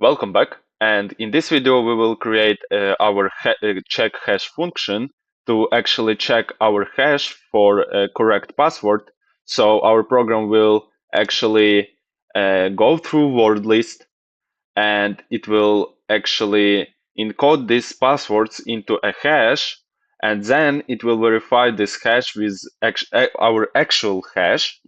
Welcome back, and in this video we will create our check hash function to actually check our hash for a correct password. So our program will actually go through word list, and it will actually encode these passwords into a hash, and then it will verify this hash with our actual hash,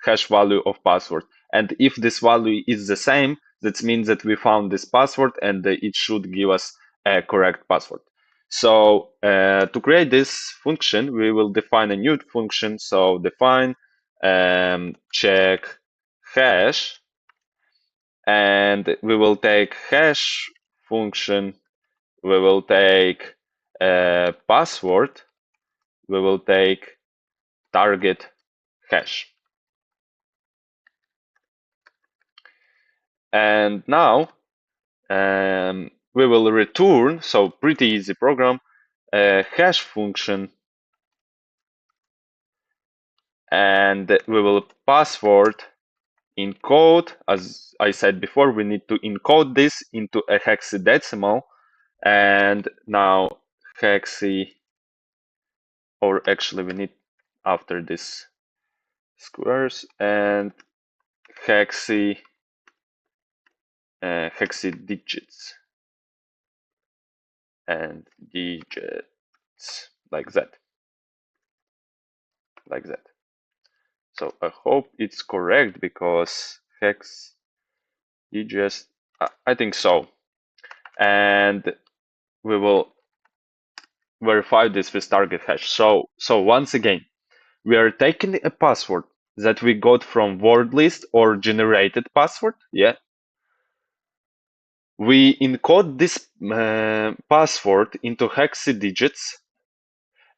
hash value of password. And if this value is the same, that means that we found this password, and it should give us a correct password. So to create this function, we will define a new function. So define check hash, and we will take hash function, we will take password, we will take target hash. And now we will return, so pretty easy program, a hash function, and we will password encode. As I said before, we need to encode this into a hexadecimal, and now or actually we need after this squares and hexi digits and digits like that. So I hope it's correct, because hex digits, I think so. And we will verify this with target hash. So once again, we are taking a password that we got from word list or generated password. We encode this password into hexadigits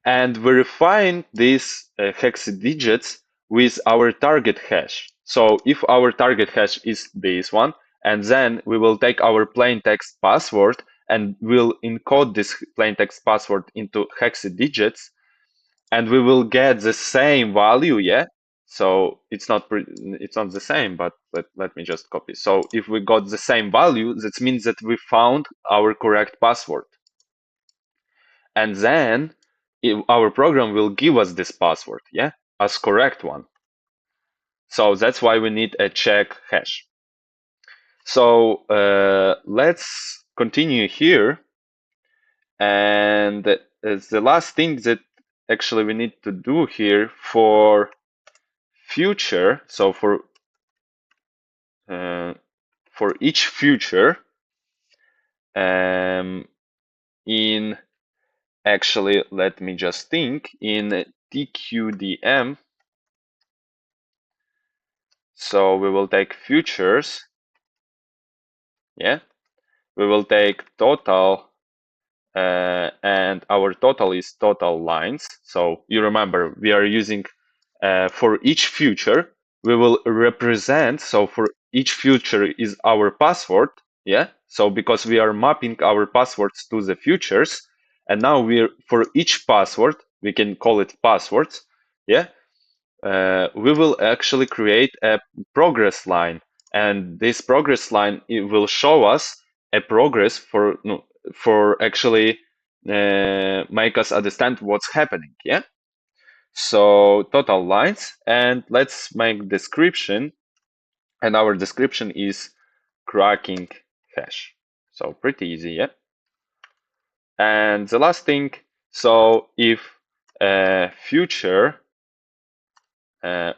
and verifying these hexadigits with our target hash. So if our target hash is this one, and then we will take our plain text password and we'll encode this plain text password into hexadigits, and we will get the same value. So it's not the same, but let me just copy. So if we got the same value, that means that we found our correct password, and then our program will give us this password as correct one. So that's why we need a check hash. So let's continue here, and the last thing that actually we need to do here for future, so for each future, in actually, let me just think, in TQDM, so we will take futures, we will take total, and our total is total lines. So you remember, we are using for each future, we will represent, so for each future is our password, so because we are mapping our passwords to the futures, and now for each password, we can call it passwords, we will actually create a progress line, and this progress line, it will show us a progress for actually make us understand what's happening. So total lines, and let's make description, and our description is cracking hash. So pretty easy. And the last thing, so if future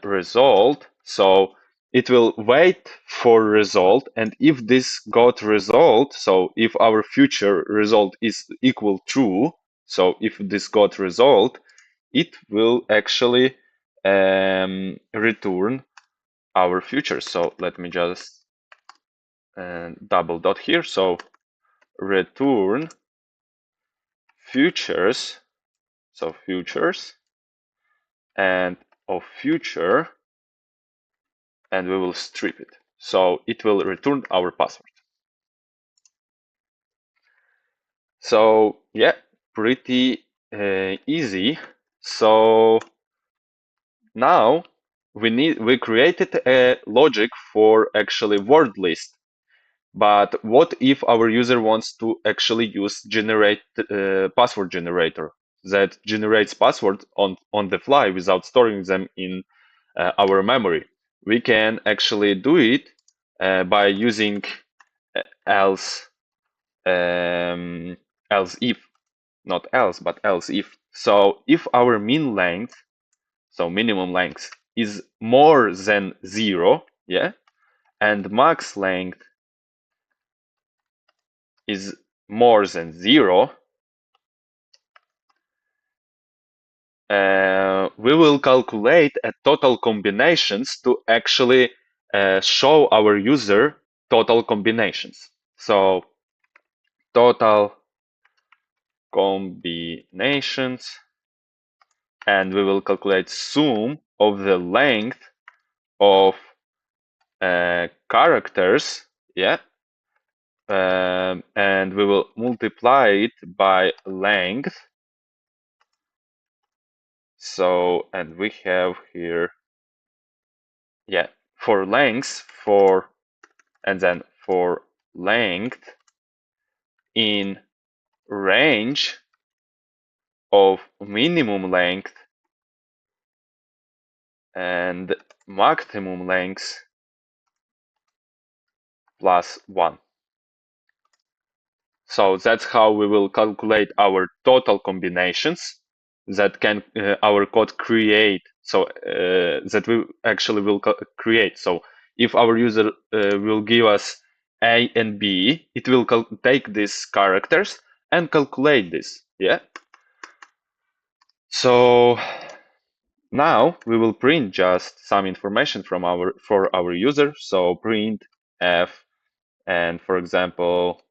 result, so it will wait for result, and if this got result, so if our future result is equal true, so if this got result, it will actually return our future. So let me just double dot here. So return futures, so futures and of future, and we will strip it. So it will return our password. So pretty easy. So now we created a logic for actually word list. But what if our user wants to actually use generate password generator that generates password on the fly without storing them in our memory? We can actually do it by using else else if, not else, but else if. So if our min length, so minimum length, is more than 0, yeah, and max length is more than 0, we will calculate a total combinations to actually show our user total combinations. So total combinations, and we will calculate sum of the length of characters, yeah, and we will multiply it by length. So, and we have here, yeah, for length, and then for length in range of minimum length and maximum length plus 1. So that's how we will calculate our total combinations that can our code create. So that we actually will create. So if our user will give us A and B, it will take these characters and calculate this. Yeah. So now we will print just some information from for our user. So print f, and for example,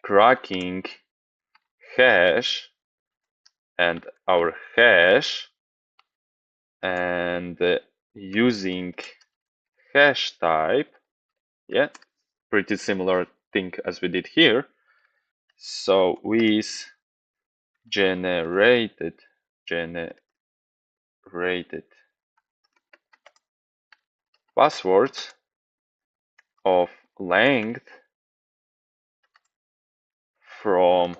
cracking hash, and our hash, and using hash type, yeah, pretty similar thing as we did here. So with generated passwords of length from,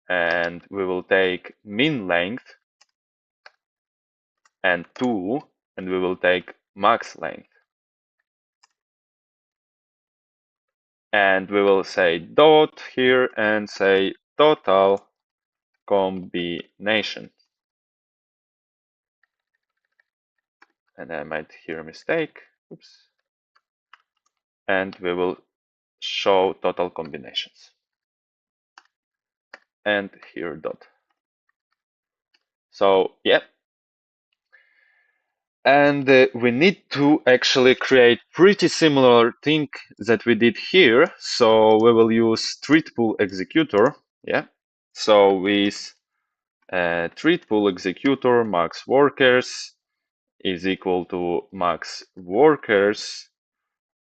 and we will take min length and 2, and we will take max length, and we will say dot here and say total combination. And I might hear a mistake. Oops. And we will show total combinations. And here dot. So yeah. And we need to actually create pretty similar thing that we did here. So we will use treat pool executor. Yeah. So with treat pool executor max workers is equal to max workers,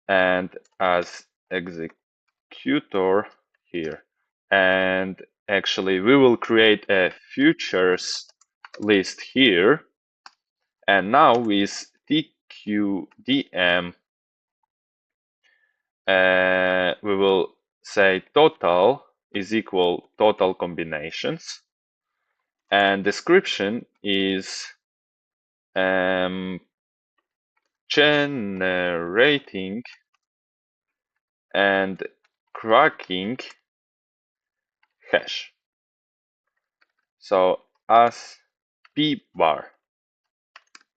and as executor here, and actually we will create a futures list here, and now with tqdm we will say total is equal total combinations, and description is generating and cracking hash. So as p bar.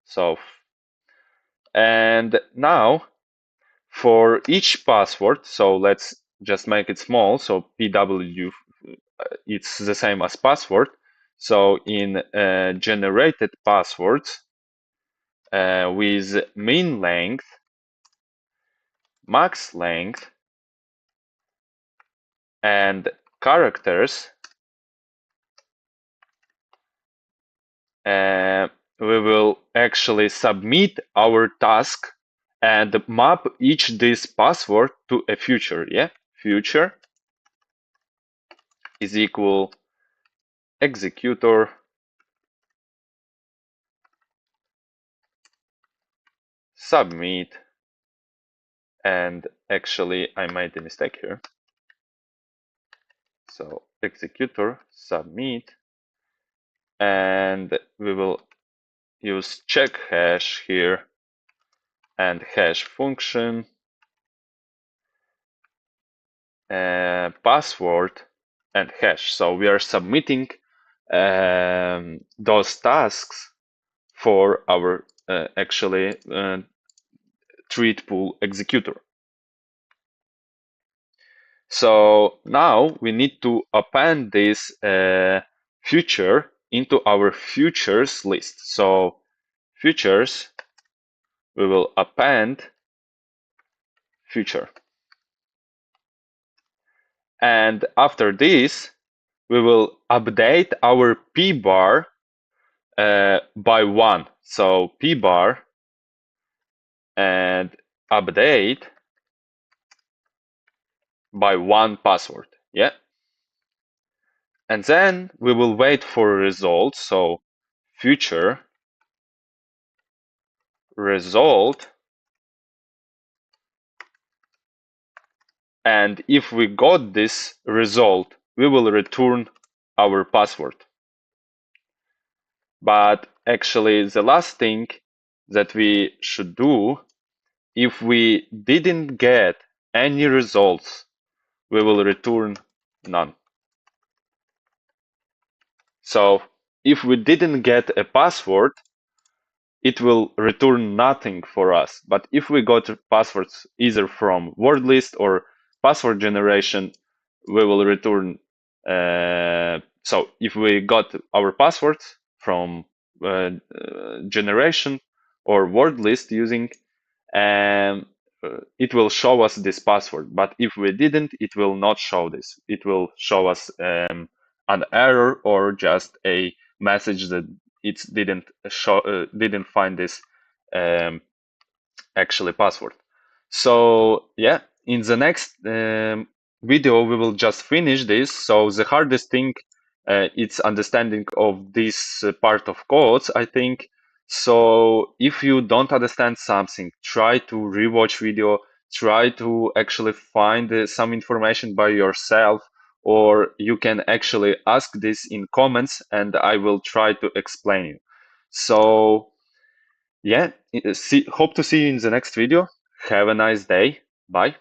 So, and now for each password, so let's just make it small. So pw, it's the same as password. So in generated passwords with min length, max length, and characters, we will actually submit our task and map each this password to a future. Yeah, future is equal executor submit And actually, I made a mistake here. So executor submit, and we will use check hash here and hash function, password and hash. So we are submitting those tasks for our actually treat pool executor. So now we need to append this future into our futures list. So futures, we will append future. And after this, we will update our p bar by 1. So p bar and update by 1 password. Yeah. And then we will wait for a result. So future result. And if we got this result, we will return our password. But actually, the last thing that we should do, if we didn't get any results, we will return none. So if we didn't get a password, it will return nothing for us. But if we got passwords either from Wordlist or password generation, we will return. So if we got our passwords from generation or Wordlist using, it will show us this password. But if we didn't, it will not show this. It will show us an error or just a message that it didn't find this actually password. So yeah, in the next video we will just finish this. So the hardest thing it's understanding of this part of codes, I think. So if you don't understand something, try to rewatch video, try to actually find some information by yourself, or you can actually ask this in comments and I will try to explain you. So yeah, hope to see you in the next video. Have a nice day. Bye.